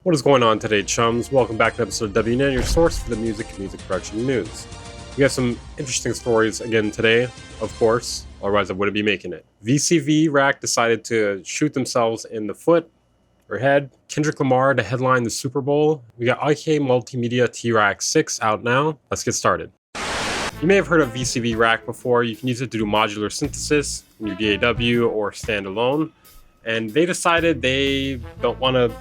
What is going on today, chums? Welcome back to episode of WNN, your source for the music and music production news. We have some interesting stories again today, of course, otherwise I wouldn't be making it. VCV Rack decided to shoot themselves in the foot or head. Kendrick Lamar to headline the Super Bowl. We got IK Multimedia T-Rack 6 out now. Let's get started. You may have heard of VCV Rack before. You can use it to do modular synthesis in your DAW or standalone. And they decided they don't want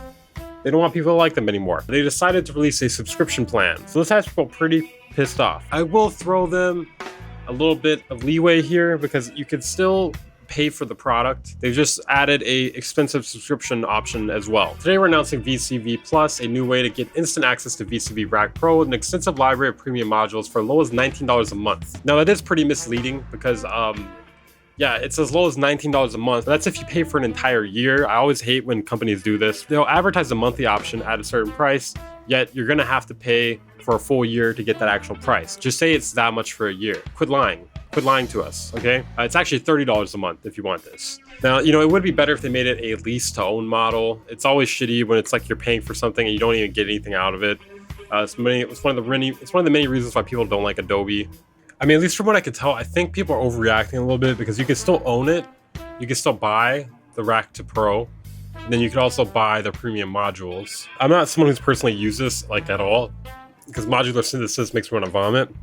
people to like them anymore. They decided to release a subscription plan. So this has people pretty pissed off. I will throw them a little bit of leeway here because you could still pay for the product. They've just added a expensive subscription option as well. Today we're announcing VCV Plus, a new way to get instant access to VCV Rack Pro with an extensive library of premium modules for as low as $19 a month. Now that is pretty misleading because yeah, it's as low as $19 a month. That's if you pay for an entire year. I always hate when companies do this. They'll advertise a monthly option at a certain price, yet you're gonna have to pay for a full year to get that actual price. Just say it's that much for a year. Quit lying. Quit lying to us, okay? It's actually $30 a month if you want this. Now, it would be better if they made it a lease to own model. It's always shitty when it's like you're paying for something and you don't even get anything out of it. It's one of the many reasons why people don't like Adobe. I mean, at least from what I could tell, I think people are overreacting a little bit because you can still own it. You can still buy the Rack to Pro. And then you can also buy the premium modules. I'm not someone who's personally used this like at all because modular synthesis makes me want to vomit.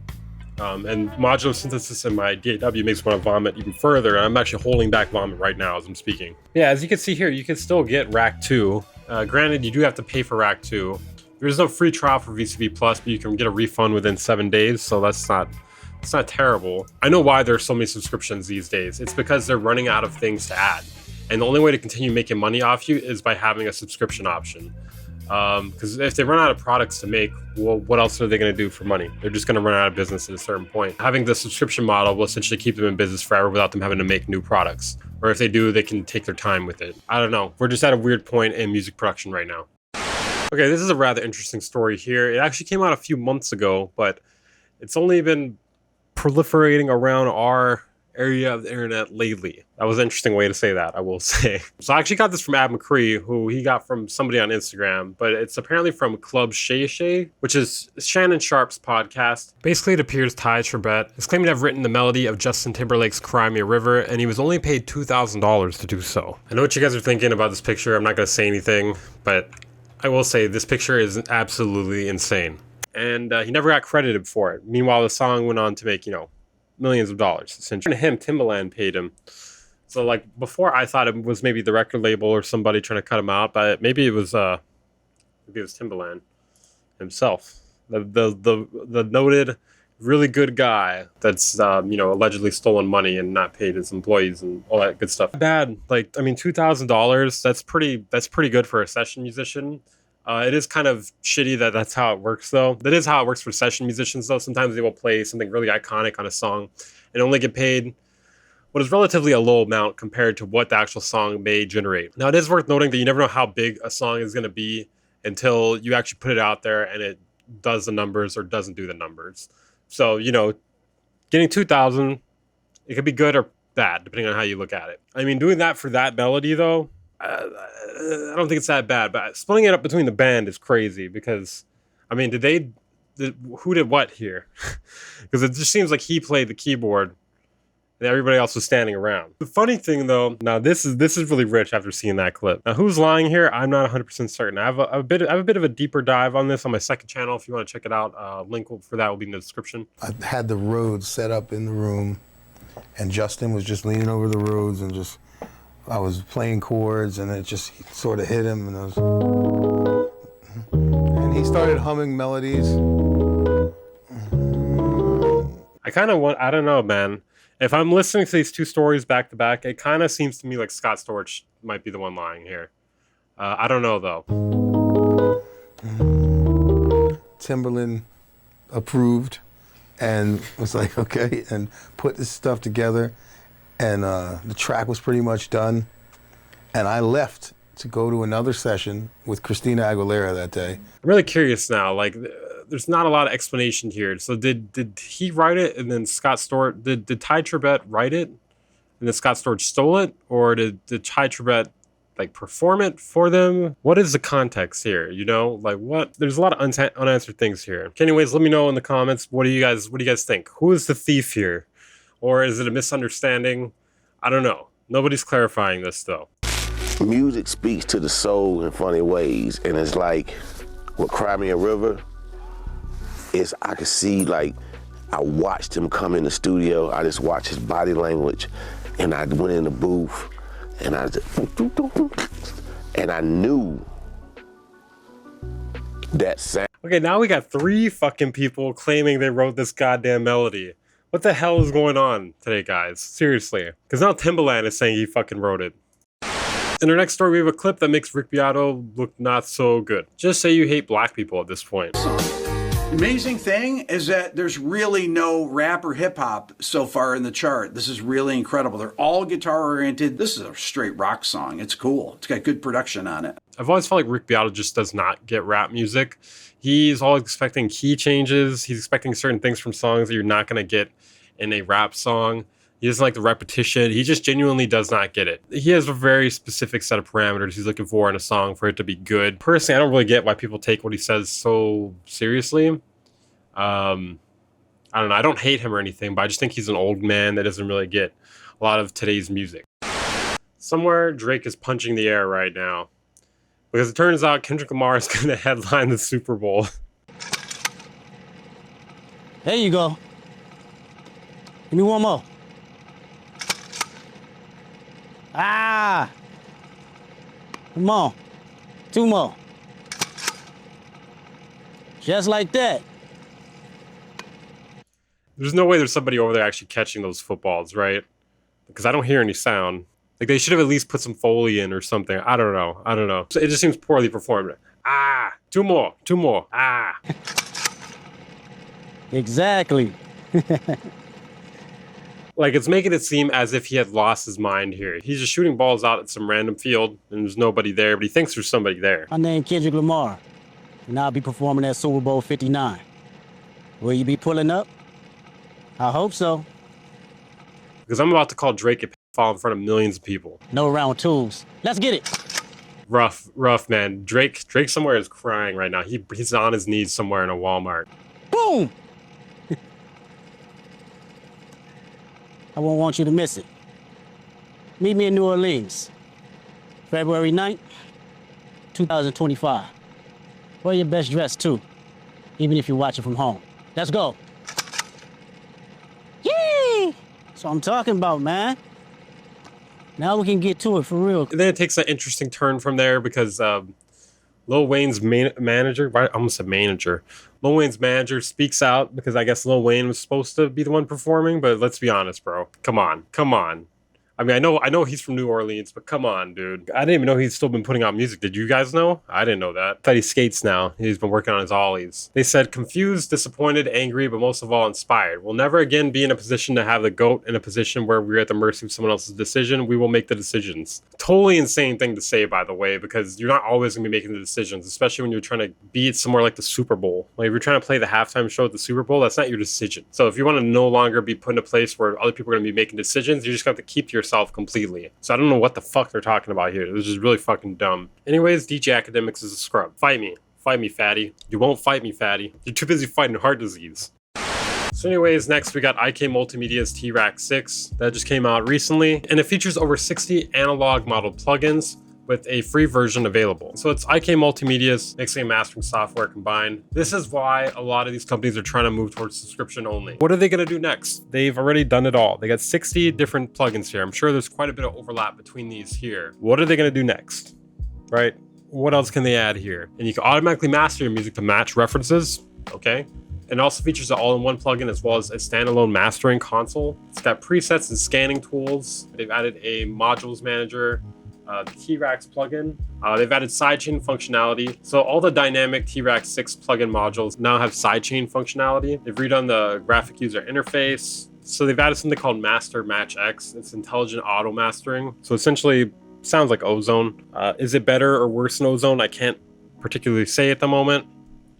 And modular synthesis in my DAW makes me want to vomit even further. And I'm actually holding back vomit right now as I'm speaking. Yeah, as you can see here, you can still get Rack 2. Granted, you do have to pay for Rack 2. There's no free trial for VCV Plus, but you can get a refund within 7 days. So it's not terrible. I know why there's so many subscriptions these days. It's because they're running out of things to add. And the only way to continue making money off you is by having a subscription option. Because if they run out of products to make, well, what else are they going to do for money? They're just going to run out of business at a certain point. Having the subscription model will essentially keep them in business forever without them having to make new products. Or if they do, they can take their time with it. I don't know. We're just at a weird point in music production right now. Okay, this is a rather interesting story here. It actually came out a few months ago, but it's only been proliferating around our area of the internet lately. That was an interesting way to say that, I will say. So I actually got this from Ab McCree, who he got from somebody on Instagram, but it's apparently from Club Shay Shay, which is Shannon Sharp's podcast. Basically, it appears Ty Tribbett is claiming to have written the melody of Justin Timberlake's Cry Me a River, and he was only paid $2,000 to do so. I know what you guys are thinking about this picture. I'm not going to say anything, but I will say this picture is absolutely insane. And he never got credited for it. Meanwhile, the song went on to make, millions of dollars. Essentially, Timbaland paid him. So, like, before I thought it was maybe the record label or somebody trying to cut him out, but maybe it was Timbaland himself, the noted, really good guy that's allegedly stolen money and not paid his employees and all that good stuff. Bad, like, I mean, $2,000. That's pretty good for a session musician. It is kind of shitty that that's how it works, though. That is how it works for session musicians, though. Sometimes they will play something really iconic on a song and only get paid what is relatively a low amount compared to what the actual song may generate. Now, it is worth noting that you never know how big a song is going to be until you actually put it out there and it does the numbers or doesn't do the numbers. So, getting $2,000, it could be good or bad, depending on how you look at it. I mean, doing that for that melody, though, I don't think it's that bad, but splitting it up between the band is crazy because, I mean, who did what here? Because it just seems like he played the keyboard and everybody else was standing around. The funny thing, though, now this is really rich after seeing that clip. Now, who's lying here? I'm not 100% certain. I have a bit of a deeper dive on this on my second channel. If you want to check it out, link for that will be in the description. I had the Rhodes set up in the room, and Justin was just leaning over the Rhodes and I was playing chords, and it just sort of hit him, and he started humming melodies. I don't know, man. If I'm listening to these two stories back to back, it kind of seems to me like Scott Storch might be the one lying here. I don't know, though. Timbaland approved and was like, okay, and put this stuff together. And the track was pretty much done. And I left to go to another session with Christina Aguilera that day. I'm really curious now. Like, there's not a lot of explanation here. So did he write it and then Scott Storch, did Ty Tribbett write it and then Scott Storch stole it? Or did Ty Tribbett like perform it for them? What is the context here? You know, like what? There's a lot of unanswered things here. Anyways, let me know in the comments. What do you guys think? Who is the thief here? Or is it a misunderstanding? I don't know. Nobody's clarifying this though. Music speaks to the soul in funny ways, and it's like with Cry Me a River, I could see, like, I watched him come in the studio, I just watched his body language, and I went in the booth, and I knew that sound. Okay, now we got 3 fucking people claiming they wrote this goddamn melody. What the hell is going on today, guys? Seriously. Because now Timbaland is saying he fucking wrote it. In our next story, we have a clip that makes Rick Beato look not so good. Just say you hate black people at this point. Amazing thing is that there's really no rap or hip hop so far in the chart. This is really incredible. They're all guitar oriented. This is a straight rock song. It's cool. It's got good production on it. I've always felt like Rick Beato just does not get rap music. He's always expecting key changes. He's expecting certain things from songs that you're not going to get in a rap song. He doesn't like the repetition. He just genuinely does not get it. He has a very specific set of parameters he's looking for in a song for it to be good. Personally, I don't really get why people take what he says so seriously. I don't know. I don't hate him or anything, but I just think he's an old man that doesn't really get a lot of today's music. Somewhere Drake is punching the air right now, because it turns out Kendrick Lamar is going to headline the Super Bowl. There you go. Give me one more. Ah! Come on. 2 more. Just like that. There's no way there's somebody over there actually catching those footballs, right? Because I don't hear any sound. Like, they should have at least put some Foley in or something. I don't know. So it just seems poorly performed. Ah! 2 more. Ah! Exactly. Like, it's making it seem as if he had lost his mind here. He's just shooting balls out at some random field, and there's nobody there, but he thinks there's somebody there. My name's Kendrick Lamar, and I'll be performing at Super Bowl 59. Will you be pulling up? I hope so. Because I'm about to call Drake a pedophile in front of millions of people. No round twos. Let's get it. Rough, man. Drake somewhere is crying right now. He's on his knees somewhere in a Walmart. Boom! I won't want you to miss it. Meet me in New Orleans, February 9th, 2025. Wear your best dress, too, even if you're watching from home. Let's go. Yay! That's what I'm talking about, man. Now we can get to it for real. And then it takes an interesting turn from there because Lil Wayne's manager, I almost said manager. Lil Wayne's manager speaks out because I guess Lil Wayne was supposed to be the one performing, but let's be honest, bro. Come on. I mean, I know he's from New Orleans, but come on, dude. I didn't even know he's still been putting out music. Did you guys know? I didn't know that. I thought he skates now. He's been working on his ollies. They said confused, disappointed, angry, but most of all inspired. We'll never again be in a position to have the GOAT in a position where we're at the mercy of someone else's decision. We will make the decisions. Totally insane thing to say, by the way, because you're not always going to be making the decisions, especially when you're trying to be at somewhere like the Super Bowl. Like if you're trying to play the halftime show at the Super Bowl, that's not your decision. So if you want to no longer be put in a place where other people are going to be making decisions, you just have to keep to yourself completely. So I don't know what the fuck they're talking about here. This is really fucking dumb. Anyways, DJ Academics is a scrub. Fight me, fatty. You won't fight me, fatty. You're too busy fighting heart disease. So anyways, next we got IK Multimedia's T-Rack 6 that just came out recently, and it features over 60 analog modeled plugins with a free version available. So it's IK Multimedia's mixing and mastering software combined. This is why a lot of these companies are trying to move towards subscription only. What are they gonna do next? They've already done it all. They got 60 different plugins here. I'm sure there's quite a bit of overlap between these here. What are they gonna do next, right? What else can they add here? And you can automatically master your music to match references, okay? It also features an all-in-one plugin as well as a standalone mastering console. It's got presets and scanning tools. They've added a modules manager, the T-Rax plugin. They've added sidechain functionality. So all the dynamic T-Rax 6 plugin modules now have sidechain functionality. They've redone the graphic user interface. So they've added something called Master Match X. It's intelligent auto mastering. So essentially sounds like Ozone. Is it better or worse than Ozone? I can't particularly say at the moment.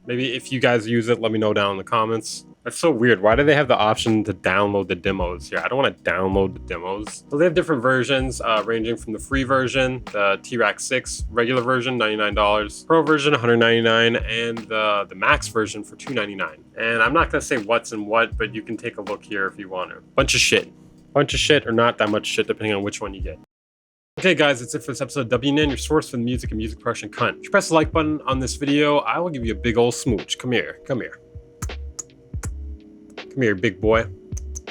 Maybe if you guys use it, let me know down in the comments. That's so weird. Why do they have the option to download the demos here? I don't want to download the demos. So they have different versions, ranging from the free version, the T-Rack 6 regular version, $99, Pro version, $199, and the max version for $299. And I'm not going to say what's in what, but you can take a look here if you want to. Bunch of shit or not that much shit, depending on which one you get. Okay guys, that's it for this episode of WNN, your source for the music and music production cunt. If you press the like button on this video, I will give you a big old smooch. Come here. Come here, big boy.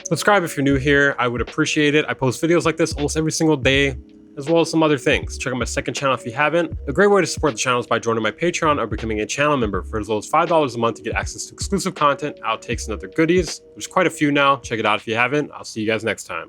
Subscribe if you're new here. I would appreciate it. I post videos like this almost every single day, as well as some other things. Check out my second channel if you haven't. A great way to support the channel is by joining my Patreon or becoming a channel member for as low as $5 a month to get access to exclusive content, outtakes, and other goodies. There's quite a few now. Check it out if you haven't. I'll see you guys next time.